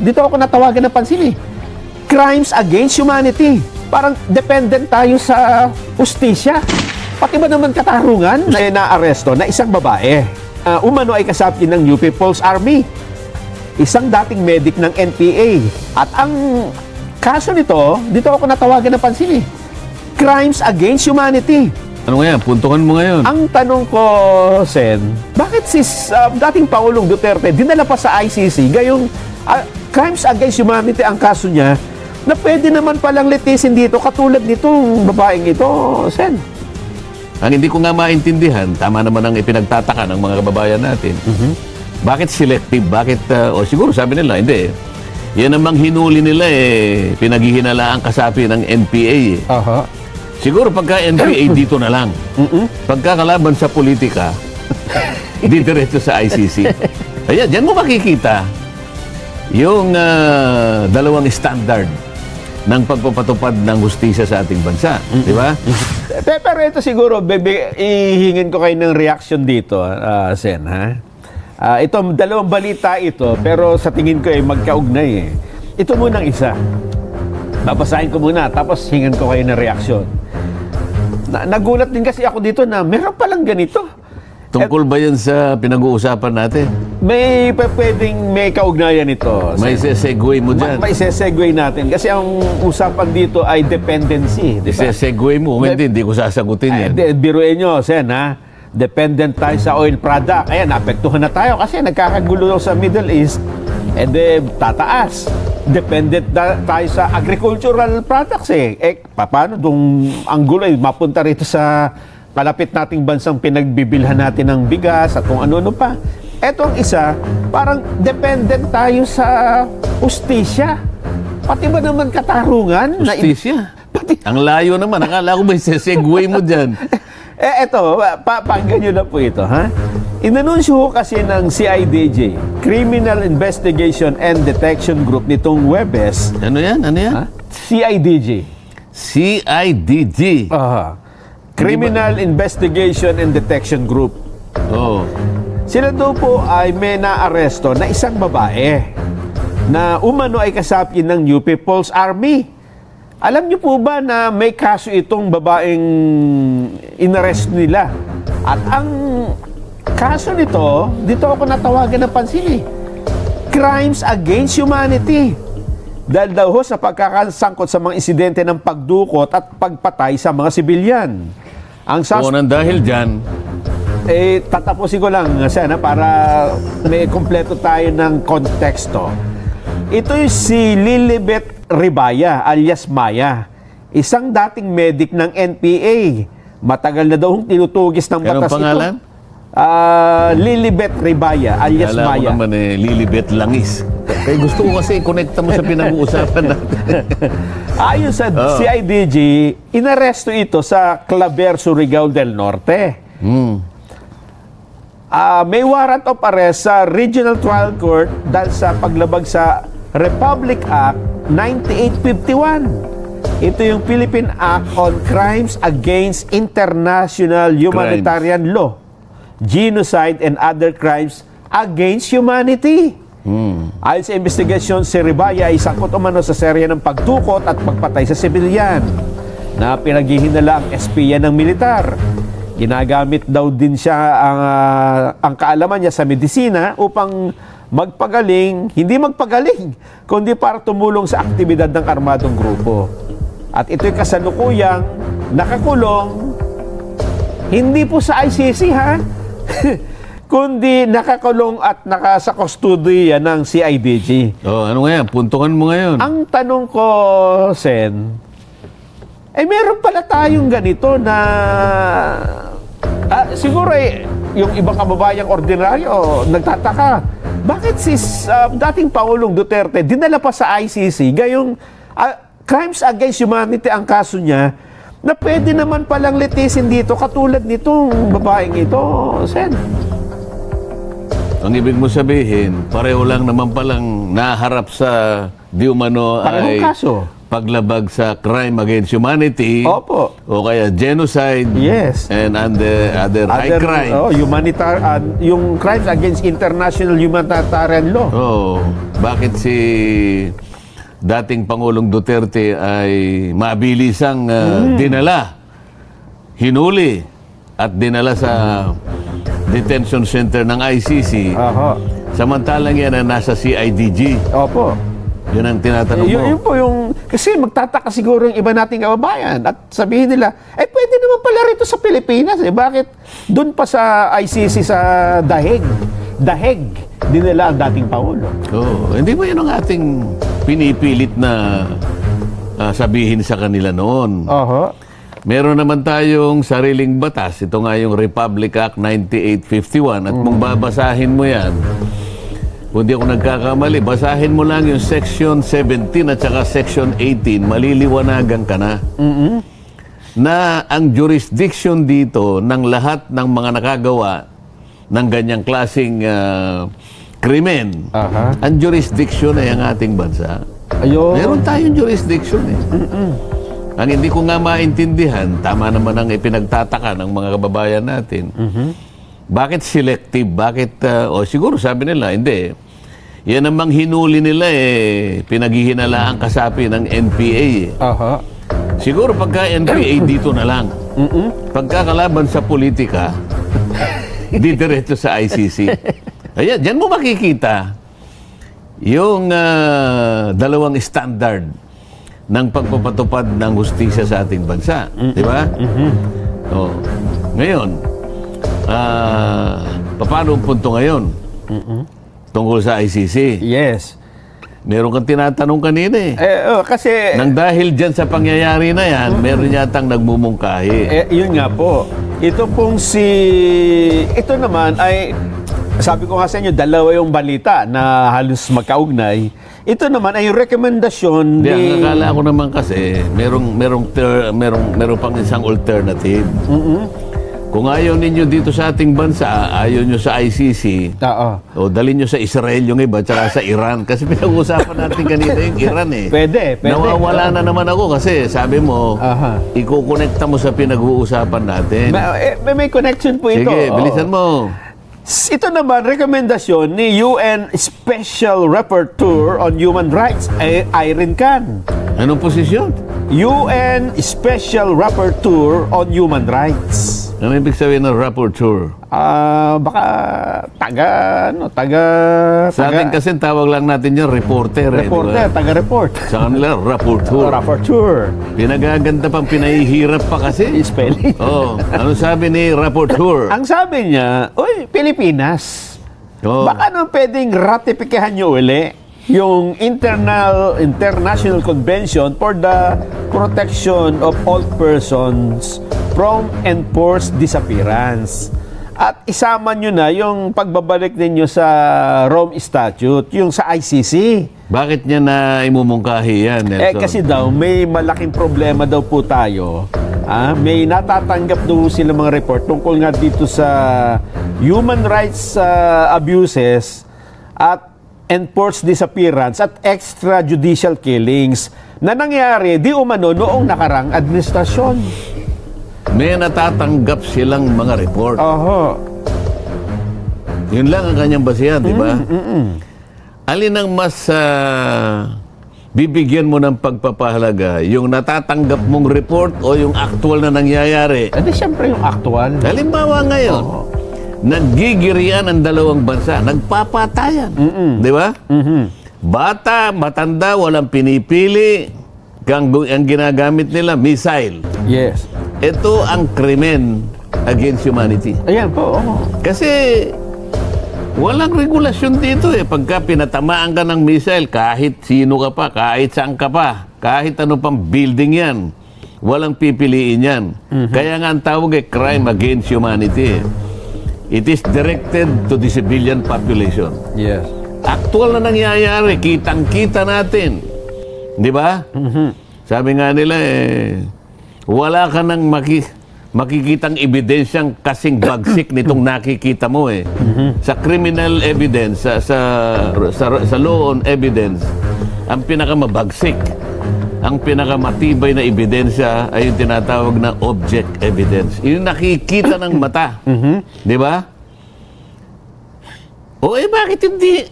dito ako natawagan ng pansin eh. Crimes against humanity. Parang dependent tayo sa hustisya. Pati ba naman katarungan na naaresto na isang babae? Umano ay kasapi ng UP People's Army. Isang dating medic ng NPA. At ang kaso nito, dito ako natawagan ng pansin eh. Crimes against humanity. Ano nga yan? Puntukan mo ngayon. Ang tanong ko, Sen, bakit si dating Pangulong Duterte dinala pa sa ICC gayong crimes against humanity ang kaso niya na pwede naman palang litisin dito katulad nitong babaeng ito, Sen? Ang hindi ko nga maintindihan, tama naman ang ipinagtataka ng mga kababayan natin. Bakit selective? Bakit, o siguro sabi nila, hindi. Yan namang hinuli nila pinaghihinalaang kasapi ng NPA Siguro pagka NPA dito na lang. Pagka kalaban sa politika, didiretso sa ICC. Kaya dyan mo makikita yung dalawang standard ng pagpapatupad ng hustisya sa ating bansa. Di ba? Pero ito siguro, ihingin ko kayo ng reaction dito, Sen, ha? Ito, dalawang balita ito, pero sa tingin ko ay magkaugnay eh. Ito munang isa. Babasahin ko muna, tapos hingin ko kayo ng reaksyon. Nagulat din kasi ako dito na meron palang ganito. Tungkol ba yan sa pinag-uusapan natin? May pwedeng may kaugnayan ito. May sesegue mo dyan. May sesegue natin. Kasi ang usapan dito ay dependency. Diba? Sesegue mo. Hindi ko sasagutin yan. Biruin nyo, Sen, ha? Dependent tayo sa oil product. Ayan, naapektuhan na tayo kasi nagkakagulo sa Middle East. And then, tataas. Dependent tayo sa agricultural products eh. Paano ang gulo ay mapunta rito sa kalapit nating bansang pinagbibilhan natin ng bigas at kung ano-ano pa. Eto ang isa, parang dependent tayo sa hustisya. Pati ba naman katarungan? Hustisya? Ang layo naman. Akala ko may sesegue mo dyan. Eto, pakinggan nyo na po ito, ha? Inanunsyo kasi ng CIDG, Criminal Investigation and Detection Group nitong Webes. Ano yan? Ano yan? CIDG. CIDG? Criminal Investigation and Detection Group. Oh. Sila daw po ay may naaresto na isang babae na umano ay kasapi ng New People's Army. Alam niyo po ba na may kaso itong babaeng inarest nila? At ang kaso nito, dito ako natawagan ng pansin eh. Crimes against humanity. Dahil daw ho sa pagkakasangkot sa mga insidente ng pagdukot at pagpatay sa mga sibilyan. Ang nang dahil dyan, tatapusin ko lang sana para may kompleto tayo ng konteksto. Ito yung si Lilibet Ribaya alias Maya, isang dating medic ng NPA. Matagal na daw tinutugis ng batas ito. Anong pangalan? Lilibet Ribaya alias Kala Maya. Kala ko naman Lilibet Langis. Kaya gusto ko kasi i-connecta mo sa pinag-uusapan natin. Ayon sa CIDG, inaresto ito sa Claver, Surigao del Norte. May warrant of arrest sa Regional Trial Court dahil sa paglabag sa Republic Act 9851. Ito yung Philippine Act on Crimes Against International Humanitarian Law, Genocide and Other Crimes Against Humanity. Ayon sa investigasyon, si Ribaya ay sangkot umano sa serya ng pagtukot at pagpatay sa sibilyan na pinaghihinala ang espiya ng militar. Ginagamit daw din siya ang kaalaman niya sa medisina upang magpagaling, hindi magpagaling, kundi para tumulong sa aktibidad ng armadong grupo. At ito'y kasalukuyang nakakulong, hindi po sa ICC ha, kundi nakakulong at nakasa kustodiya ng CIDG. Ano nga yan? Puntukan mo ngayon. Ang tanong ko, Sen, meron pala tayong ganito na siguro yung ibang kababayang ordinaryo nagtataka. Bakit si dating Pangulong Duterte dinala pa sa ICC gayong crimes against humanity ang kaso niya na pwede naman palang litisin dito katulad nitong babaeng ito, Sen? Ang ibig mo sabihin, pareho lang naman palang naharap sa di umano parehong kaso. paglabag sa crime against humanity. Opo. O kaya genocide. Yes. And other high crime. Yung crimes against international humanitarian law. Bakit si dating Pangulong Duterte ay mabilisang dinala, hinuli, at dinala sa detention center ng ICC. Samantalang yan na nasa CIDG. Opo. Yun ang tinatanong mo. Yun po yung, kasi magtataka siguro yung iba nating kababayan at sabihin nila, pwede naman pala rito sa Pilipinas. Bakit doon pa sa ICC sa Daheg dinala ang dating Pangulo? Hindi mo yun ang ating pinipilit na sabihin sa kanila noon. Meron naman tayong sariling batas. Ito nga yung Republic Act 9851. At kung babasahin mo yan, kung di ako nagkakamali, basahin mo lang yung Section 17 at saka Section 18, maliliwanagan ka na. Na ang jurisdiction dito ng lahat ng mga nakagawa ng ganyang klaseng krimen, ang jurisdiction ay ang ating bansa. Meron tayong jurisdiction eh. Ang hindi ko nga maintindihan, tama naman ang ipinagtataka ng mga kababayan natin. Bakit selective? Bakit, siguro sabi nila, hindi. Yan namang hinuli nila pinaghihinalaan kasapi ng NPA Siguro pagka NPA dito na lang. Pagka kalaban sa politika, didiretso sa ICC. Ayan, dyan mo makikita yung dalawang standard ng pagpapatupad ng hustisya sa ating bansa. Di ba? Ngayon, paano ang punto ngayon? Tungkol sa ICC. Yes. Meron kang tinatanong kanina kasi nang dahil dyan sa pangyayari na yan, meron yatang nagmumungkahi. Yun nga po. Ito naman ay, sabi ko nga sa inyo, dalawa yung balita na halos magkaugnay. Ito naman ay rekomendasyon ni... Ang akala ko naman kasi, meron pang isang alternative. Kung ayaw ninyo dito sa ating bansa, ayaw nyo sa ICC, o dalhin nyo sa Israel yung iba, tsaka sa Iran. Kasi pinag-uusapan natin kanina yung Iran Pwede. Nawawala na naman ako kasi sabi mo, ikukonekta mo sa pinag-uusapan natin. May connection po ito. Sige, bilisan mo. Ito naman, rekomendasyon ni UN Special Rapporteur on Human Rights, Irene Khan. Anong posisyon? UN Special Rapporteur on Human Rights. Ano ibig sabihin ng rapporteur? Baka Sa atin kasi tawag lang natin yung reporter. Reporter, diba? taga-report. Sa kanila, rapporteur. Rapporteur. Pinagaganda pang pinahihirap pa kasi. Spelling. Ano sabi ni rapporteur? Ang sabi niya, Pilipinas. Baka naman pwedeng ratifikahan niyo uli yung International Convention for the Protection of All Persons from Enforced Disappearance. At isama nyo na yung pagbabalik ninyo sa Rome Statute, yung sa ICC. Bakit niya na imumungkahi yan, Nelson? Kasi daw, may malaking problema daw po tayo. May natatanggap daw sila mga report tungkol nga dito sa human rights abuses at enforced disappearance at extrajudicial killings na nangyari di umano noong nakarang administrasyon. May natatanggap silang mga report. Yun lang ang kanyang basihan, di ba? Alin ang mas bibigyan mo ng pagpapahalaga? Yung natatanggap mong report o yung actual na nangyayari? Siyempre yung actual. Halimbawa ngayon, naggigirian ang dalawang bansa, nagpapatayan. Di ba? Bata, matanda, walang pinipili. Ang ginagamit nila, missile. Yes. Ito ang krimen against humanity. Ayan po. Kasi walang regulasyon dito Pagka pinatamaan ka ng missile, kahit sino ka pa, kahit saan ka pa, kahit ano pang building yan, walang pipiliin yan. Kaya nga ang tawag crime against humanity. It is directed to the civilian population. Yes. Aktual na nangyayari, kitang-kita natin. Di ba? Sabi nga nila wala ka nang makikitang ebidensyang kasing bagsik nitong nakikita mo Sa criminal evidence, sa law on evidence, ang pinakamabagsik ang pinakamatibay na ebidensya ay yung tinatawag na object evidence. Yung nakikita ng mata. Di ba? O bakit hindi?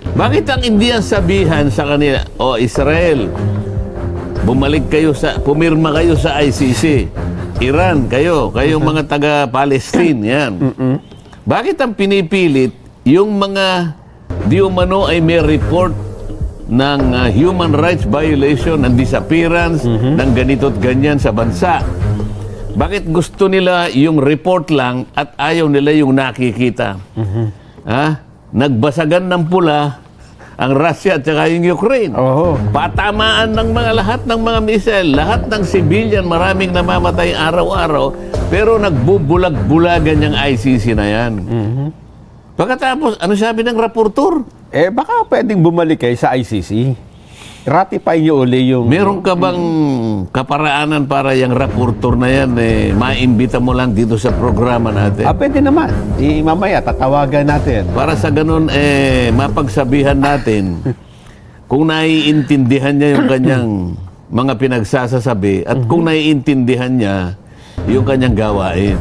Bakit ang hindi ang sabihan sa kanila, o Israel, pumirma kayo sa ICC. Iran, kayong mga taga-Palestine, yan. Bakit ang pinipilit, yung mga di umano ay may report ng human rights violation, ng disappearance, ng ganito't ganyan sa bansa? Bakit gusto nila yung report lang at ayaw nila yung nakikita? Nagbasagan ng pula ang Russia at saka yung Ukraine. Patamaan ng lahat ng mga missile, lahat ng civilian, maraming namamatay araw-araw, pero nagbubulag-bulagan yung ICC na yan. Pagkatapos, ano sabi ng raportor? Baka pwedeng bumalik kayo sa ICC. Ratify nyo uli yung... Meron ka bang kaparaanan para yung raportor na yan, maimbita mo lang dito sa programa natin? Pwede naman. Mamaya, tatawagan natin. Para sa ganun, mapagsabihan natin kung naiintindihan niya yung kanyang mga pinagsasasabi at kung naiintindihan niya yung kanyang gawain.